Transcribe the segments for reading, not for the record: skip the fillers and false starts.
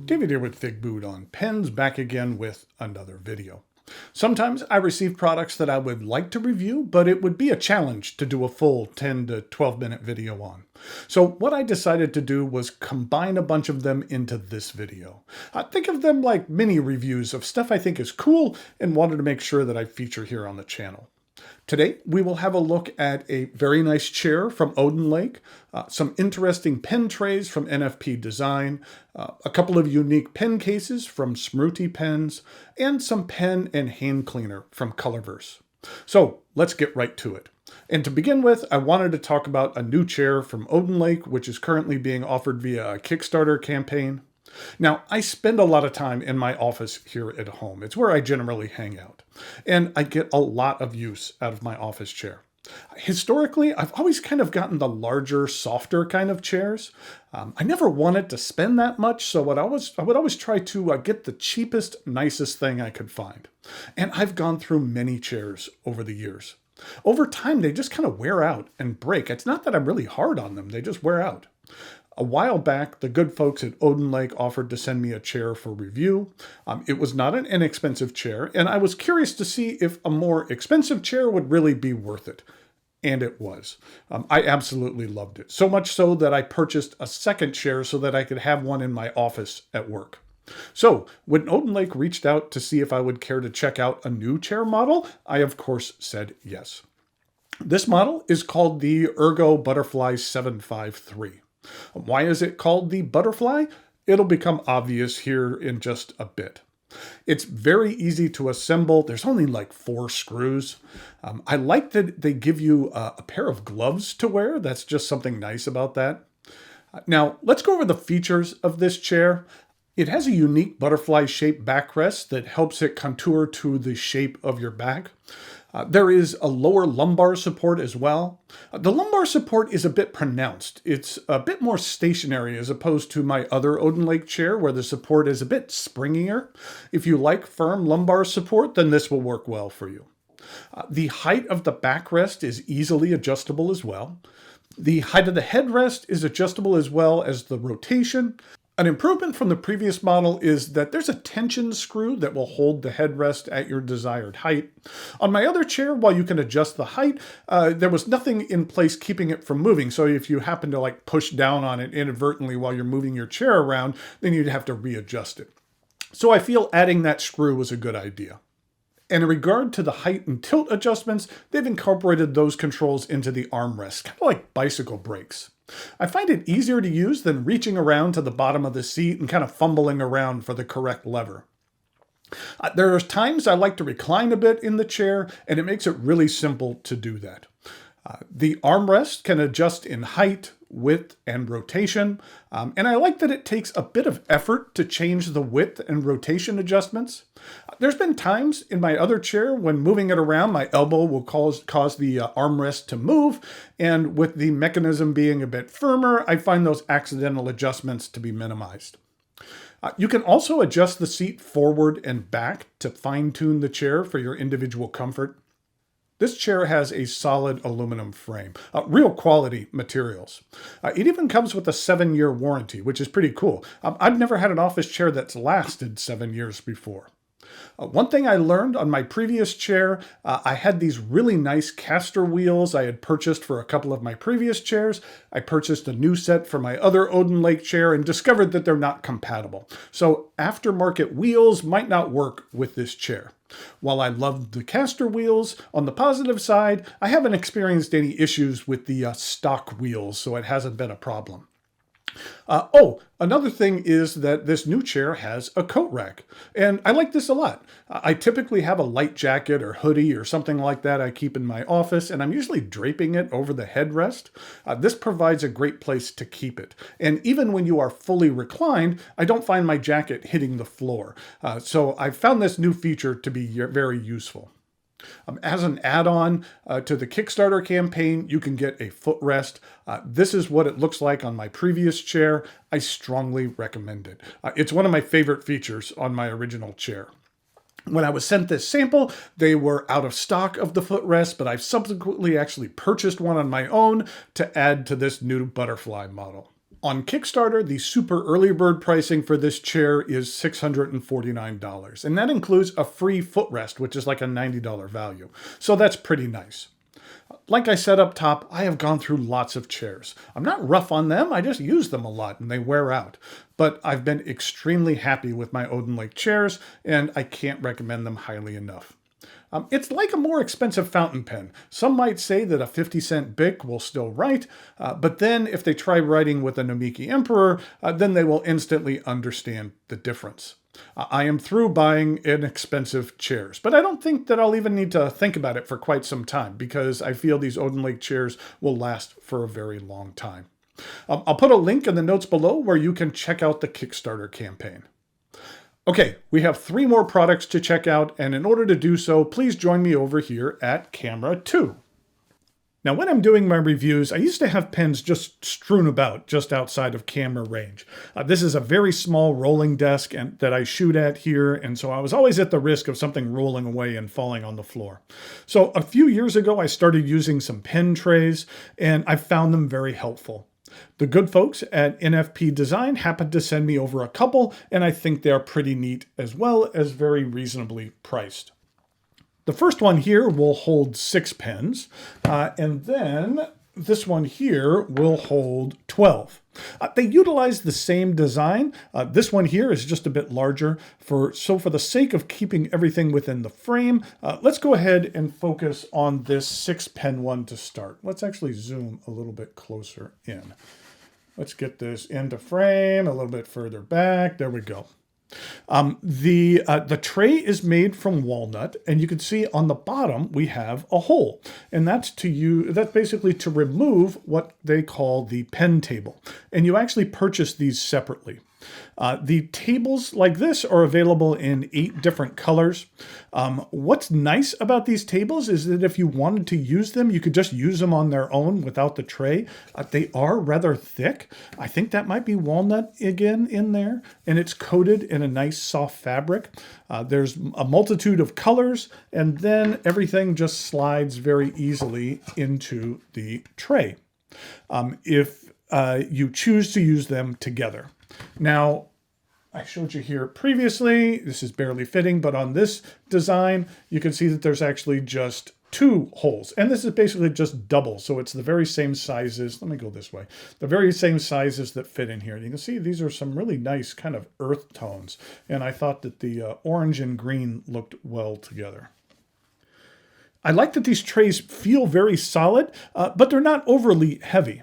David here with Figboot on Pens, back again with another video. Sometimes I receive products that I would like to review, but it would be a challenge to do a full 10 to 12 minute video on. So what I decided to do was combine a bunch of them into this video. Think of them like mini reviews of stuff I think is cool and wanted to make sure that I feature here on the channel. Today, we will have a look at a very nice chair from OdinLake, some interesting pen trays from NFP Design, a couple of unique pen cases from Smruti Pens, and some pen and hand cleaner from Colorverse. So let's get right to it. And to begin with, I wanted to talk about a new chair from OdinLake, which is currently being offered via a Kickstarter campaign. Now, I spend a lot of time in my office here at home. It's where I generally hang out, and I get a lot of use out of my office chair. Historically, I've always kind of gotten the larger, softer kind of chairs. I never wanted to spend that much, so I would always try to get the cheapest, nicest thing I could find. And I've gone through many chairs over the years. Over time, they just kind of wear out and break. It's not that I'm really hard on them, they just wear out. A while back, the good folks at OdinLake offered to send me a chair for review. It was not an inexpensive chair, and I was curious to see if a more expensive chair would really be worth it. And it was. I absolutely loved it. So much so that I purchased a second chair so that I could have one in my office at work. So when OdinLake reached out to see if I would care to check out a new chair model, I of course said yes. This model is called the Ergo Butterfly 753. Why is it called the Butterfly? It'll become obvious here in just a bit. It's very easy to assemble. There's only like 4 screws. I like that they give you a pair of gloves to wear. That's just something nice about that. Now, let's go over the features of this chair. It has a unique butterfly-shaped backrest that helps it contour to the shape of your back. There is a lower lumbar support as well. The lumbar support is a bit pronounced. It's a bit more stationary as opposed to my other OdinLake chair where the support is a bit springier. If you like firm lumbar support, then this will work well for you. The height of the backrest is easily adjustable as well. The height of the headrest is adjustable as well as the rotation. An improvement from the previous model is that there's a tension screw that will hold the headrest at your desired height. On my other chair, while you can adjust the height, there was nothing in place keeping it from moving. So if you happen to push down on it inadvertently while you're moving your chair around, then you'd have to readjust it. So I feel adding that screw was a good idea. And in regard to the height and tilt adjustments, they've incorporated those controls into the armrest, kind of like bicycle brakes. I find it easier to use than reaching around to the bottom of the seat and kind of fumbling around for the correct lever. There are times I like to recline a bit in the chair, and it makes it really simple to do that. The armrest can adjust in height, width, and rotation, and I like that it takes a bit of effort to change the width and rotation adjustments. There's been times in my other chair when moving it around, my elbow will cause the armrest to move, and with the mechanism being a bit firmer, I find those accidental adjustments to be minimized. You can also adjust the seat forward and back to fine-tune the chair for your individual comfort. This chair has a solid aluminum frame, real quality materials. It even comes with a 7-year warranty, which is pretty cool. I've never had an office chair that's lasted 7 years before. One thing I learned on my previous chair, I had these really nice caster wheels I had purchased for a couple of my previous chairs. I purchased a new set for my other OdinLake chair and discovered that they're not compatible. So aftermarket wheels might not work with this chair. While I loved the caster wheels, on the positive side, I haven't experienced any issues with the stock wheels, so it hasn't been a problem. Another thing is that this new chair has a coat rack, and I like this a lot. I typically have a light jacket or hoodie or something like that I keep in my office, and I'm usually draping it over the headrest. This provides a great place to keep it. And even when you are fully reclined, I don't find my jacket hitting the floor. So I found this new feature to be very useful. As an add-on to the Kickstarter campaign, you can get a footrest. This is what it looks like on my previous chair. I strongly recommend it. It's one of my favorite features on my original chair. When I was sent this sample, they were out of stock of the footrest, but I've subsequently actually purchased one on my own to add to this new butterfly model. On Kickstarter, the super early bird pricing for this chair is $649, and that includes a free footrest, which is like a $90 value. So that's pretty nice. Like I said up top, I have gone through lots of chairs. I'm not rough on them, I just use them a lot and they wear out. But I've been extremely happy with my OdinLake chairs, and I can't recommend them highly enough. It's like a more expensive fountain pen. Some might say that a 50-cent Bic will still write, but then if they try writing with a Namiki Emperor, then they will instantly understand the difference. I am through buying inexpensive chairs, but I don't think that I'll even need to think about it for quite some time because I feel these OdinLake chairs will last for a very long time. I'll put a link in the notes below where you can check out the Kickstarter campaign. Okay, we have 3 more products to check out, and in order to do so, please join me over here at camera 2. Now, when I'm doing my reviews, I used to have pens just strewn about just outside of camera range. This is a very small rolling desk that I shoot at here, and so I was always at the risk of something rolling away and falling on the floor. So a few years ago, I started using some pen trays, and I found them very helpful. The good folks at NFP Design happened to send me over a couple, and I think they're pretty neat as well as very reasonably priced. The first one here will hold 6 pens, and then this one here will hold 12. They utilize the same design. This one here is just a bit larger. So for the sake of keeping everything within the frame, let's go ahead and focus on this 6-pen one to start. Let's actually zoom a little bit closer in. Let's get this into frame a little bit further back. There we go. The tray is made from walnut, and you can see on the bottom we have a hole, and that's basically to remove what they call the pen table, and you actually purchase these separately. The tables like this are available in 8 different colors. What's nice about these tables is that if you wanted to use them, you could just use them on their own without the tray. They are rather thick. I think that might be walnut again in there, and it's coated in a nice soft fabric. There's a multitude of colors, and then everything just slides very easily into the tray if you choose to use them together. Now, I showed you here previously, this is barely fitting, but on this design, you can see that there's actually just 2 holes. And this is basically just double, so it's the very same sizes. Let me go this way. The very same sizes that fit in here. You can see these are some really nice kind of earth tones. And I thought that the orange and green looked well together. I like that these trays feel very solid, but they're not overly heavy.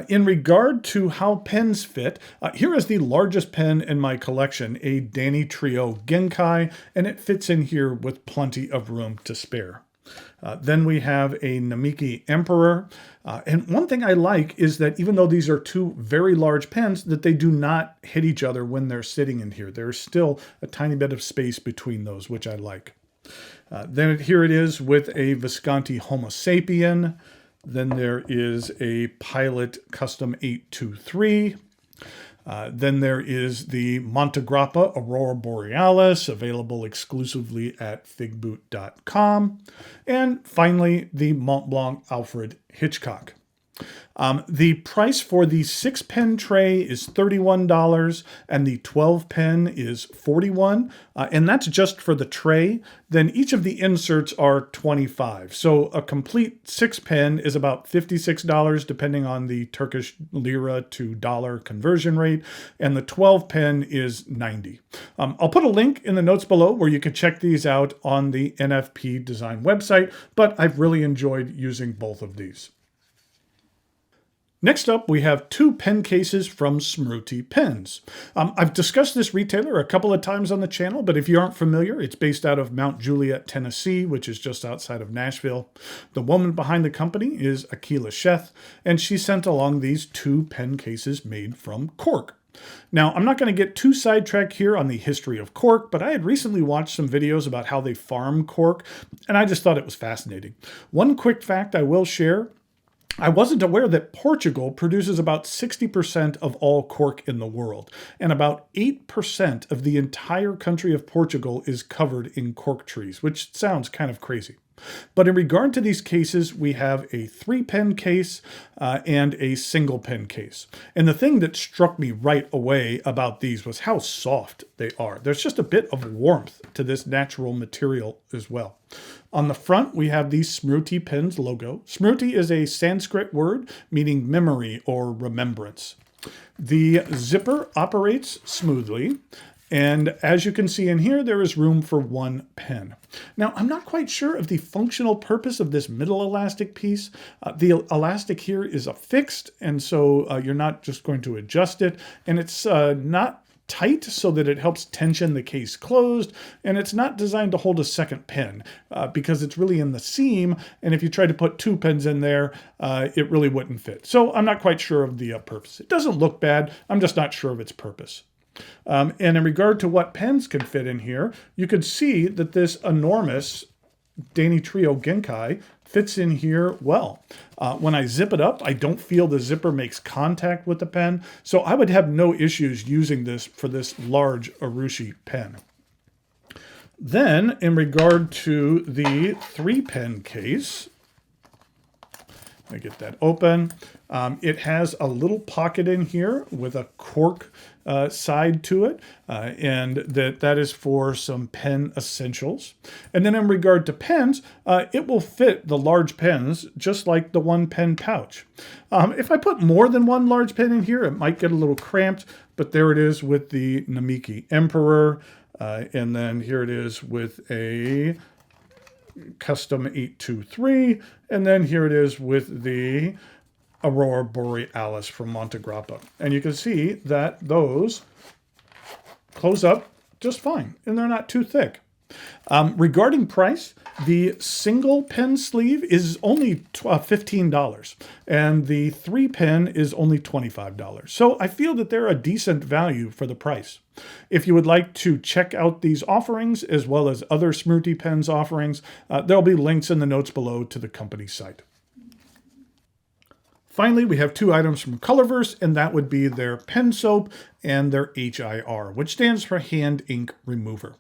In regard to how pens fit, here is the largest pen in my collection, a Danny Trio Genkai, and it fits in here with plenty of room to spare. Then we have a Namiki Emperor, and one thing I like is that even though these are 2 very large pens, that they do not hit each other when they're sitting in here. There's still a tiny bit of space between those, which I like. Then here it is with a Visconti Homo Sapien. Then there is a Pilot Custom 823. Then there is the Montegrappa Aurora Borealis, available exclusively at figbooton.com. And finally, the Mont Blanc Alfred Hitchcock. The price for the 6-pen tray is $31 and the 12-pen is $41, and that's just for the tray. Then each of the inserts are $25. So a complete 6-pen is about $56 depending on the Turkish lira to dollar conversion rate, and the 12-pen is $90. I'll put a link in the notes below where you can check these out on the NFP Design website, but I've really enjoyed using both of these. Next up, we have 2 pen cases from Smruti Pens. I've discussed this retailer a couple of times on the channel, but if you aren't familiar, it's based out of Mount Juliet, Tennessee, which is just outside of Nashville. The woman behind the company is Akila Sheth, and she sent along these 2 pen cases made from cork. Now, I'm not going to get too sidetracked here on the history of cork, but I had recently watched some videos about how they farm cork, and I just thought it was fascinating. One quick fact I will share I wasn't aware that Portugal produces about 60% of all cork in the world, and about 8% of the entire country of Portugal is covered in cork trees, which sounds kind of crazy. But in regard to these cases, we have a 3-pen case and a single pen case. And the thing that struck me right away about these was how soft they are. There's just a bit of warmth to this natural material as well. On the front, we have the Smruti Pens logo. Smruti is a Sanskrit word meaning memory or remembrance. The zipper operates smoothly. And as you can see in here, there is room for 1 pen. Now, I'm not quite sure of the functional purpose of this middle elastic piece. The elastic here is affixed, and so you're not just going to adjust it. And it's not tight so that it helps tension the case closed, and it's not designed to hold a second pen because it's really in the seam, and if you try to put 2 pens in there, it really wouldn't fit. So I'm not quite sure of the purpose. It doesn't look bad, I'm just not sure of its purpose. And in regard to what pens can fit in here, you could see that this enormous Dani Trio Genkai fits in here well. When I zip it up, I don't feel the zipper makes contact with the pen, so I would have no issues using this for this large Urushi pen. Then, in regard to the 3-pen case, I get that open. It has a little pocket in here with a cork side to it, and that is for some pen essentials. And then in regard to pens, it will fit the large pens just like the 1-pen pouch. If I put more than 1 large pen in here, it might get a little cramped, but there it is with the Namiki Emperor, and then here it is with a Custom 823, and then here it is with the Aurora Borealis from Montegrappa. And you can see that those close up just fine, and they're not too thick. Regarding price, the single pen sleeve is only $15, and the 3-pen is only $25. So I feel that they're a decent value for the price. If you would like to check out these offerings, as well as other Smruti Pens offerings, there'll be links in the notes below to the company site. Finally, we have 2 items from Colorverse, and that would be their pen soap and their HIR, which stands for Hand Ink Remover.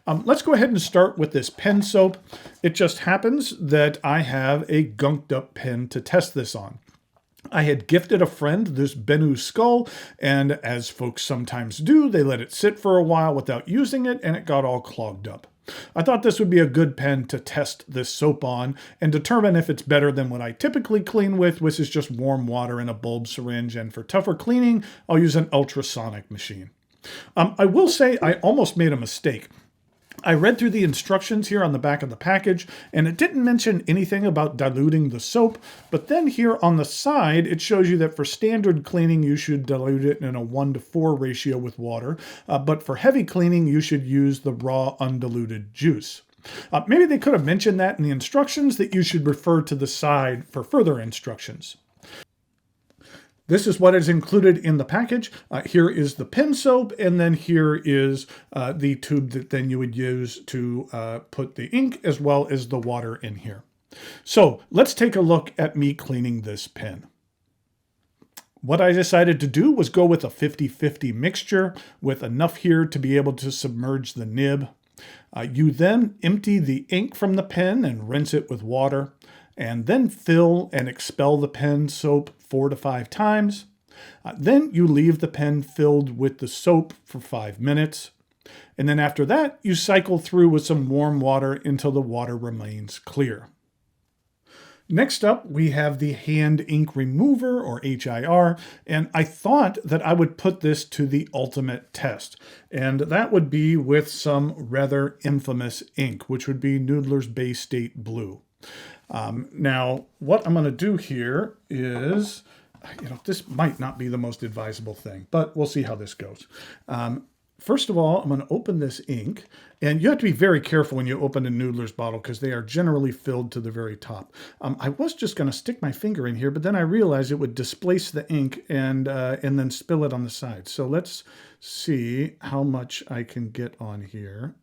Let's go ahead and start with this pen soap. It just happens that I have a gunked up pen to test this on. I had gifted a friend this Bennu skull, and as folks sometimes do, they let it sit for a while without using it, and it got all clogged up. I thought this would be a good pen to test this soap on and determine if it's better than what I typically clean with, which is just warm water in a bulb syringe, and for tougher cleaning, I'll use an ultrasonic machine. I will say I almost made a mistake. I read through the instructions here on the back of the package, and it didn't mention anything about diluting the soap, but then here on the side, it shows you that for standard cleaning, you should dilute it in a 1:4 ratio with water, but for heavy cleaning, you should use the raw undiluted juice. Maybe they could have mentioned that in the instructions, that you should refer to the side for further instructions. This is what is included in the package. Here is the pen soap, and then here is the tube that then you would use to put the ink as well as the water in here. So let's take a look at me cleaning this pen. What I decided to do was go with a 50-50 mixture with enough here to be able to submerge the nib. You then empty the ink from the pen and rinse it with water, and then fill and expel the pen soap 4 to 5 times. Then you leave the pen filled with the soap for 5 minutes. And then after that, you cycle through with some warm water until the water remains clear. Next up, we have the Hand Ink Remover, or HIR, and I thought that I would put this to the ultimate test, and that would be with some rather infamous ink, which would be Noodler's Bay State Blue. Now, what I'm going to do here is, this might not be the most advisable thing, but we'll see how this goes. First of all, I'm going to open this ink, and you have to be very careful when you open a Noodler's bottle because they are generally filled to the very top. I was just going to stick my finger in here, but then I realized it would displace the ink and then spill it on the side. So let's see how much I can get on here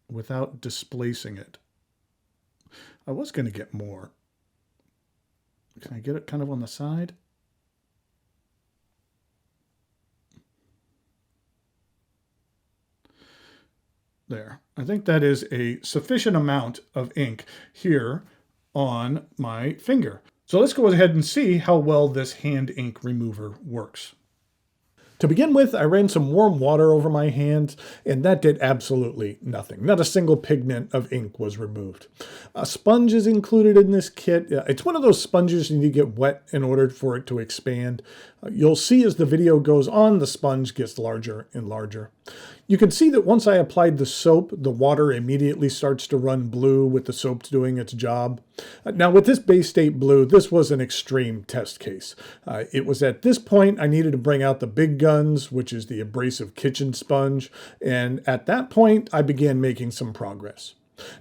without displacing it. I was going to get more. Can I get it kind of on the side? There. I think that is a sufficient amount of ink here on my finger. So let's go ahead and see how well this hand ink remover works. To begin with, I ran some warm water over my hands, and that did absolutely nothing. Not a single pigment of ink was removed. A sponge is included in this kit. It's one of those sponges you need to get wet in order for it to expand. You'll see as the video goes on, the sponge gets larger and larger. You can see that once I applied the soap, the water immediately starts to run blue with the soap doing its job. Now with this Bay State Blue, this was an extreme test case. It was at this point I needed to bring out the big guns, which is the abrasive kitchen sponge, and at that point I began making some progress.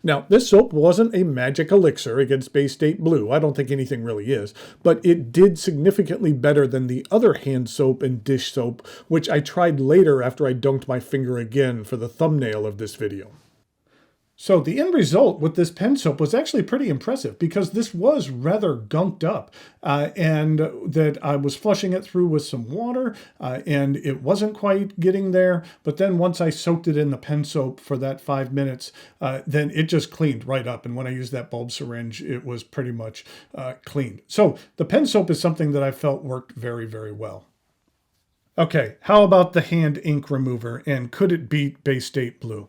Now, this soap wasn't a magic elixir against Bay State Blue. I don't think anything really is, but it did significantly better than the other hand soap and dish soap, which I tried later after I dunked my finger again for the thumbnail of this video. So the end result with this pen soap was actually pretty impressive because this was rather gunked up and that I was flushing it through with some water and it wasn't quite getting there. But then once I soaked it in the pen soap for that 5 minutes, then it just cleaned right up. And when I used that bulb syringe, it was pretty much cleaned. So the pen soap is something that I felt worked very, very well. Okay, how about the hand ink remover, and could it beat Bay State Blue?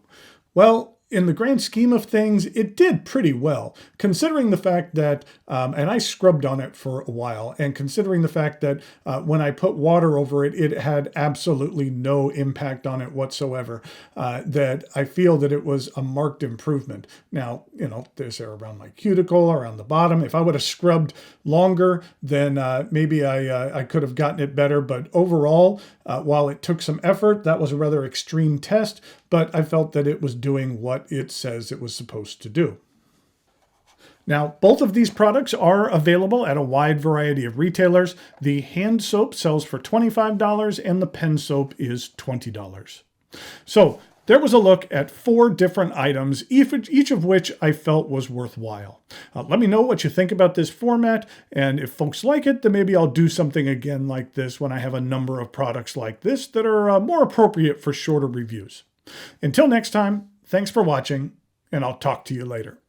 Well, in the grand scheme of things, it did pretty well, considering the fact that, and I scrubbed on it for a while, and considering the fact that when I put water over it, it had absolutely no impact on it whatsoever, that I feel that it was a marked improvement. Now, you know, there's around my cuticle, around the bottom. If I would have scrubbed longer, then maybe I could have gotten it better. But overall, while it took some effort, that was a rather extreme test, but I felt that it was doing what it says it was supposed to do. Now, both of these products are available at a wide variety of retailers. The hand soap sells for $25 and the pen soap is $20. So there was a look at 4 different items, each of which I felt was worthwhile. Let me know what you think about this format, and if folks like it, then maybe I'll do something again like this when I have a number of products like this that are more appropriate for shorter reviews. Until next time, thanks for watching, and I'll talk to you later.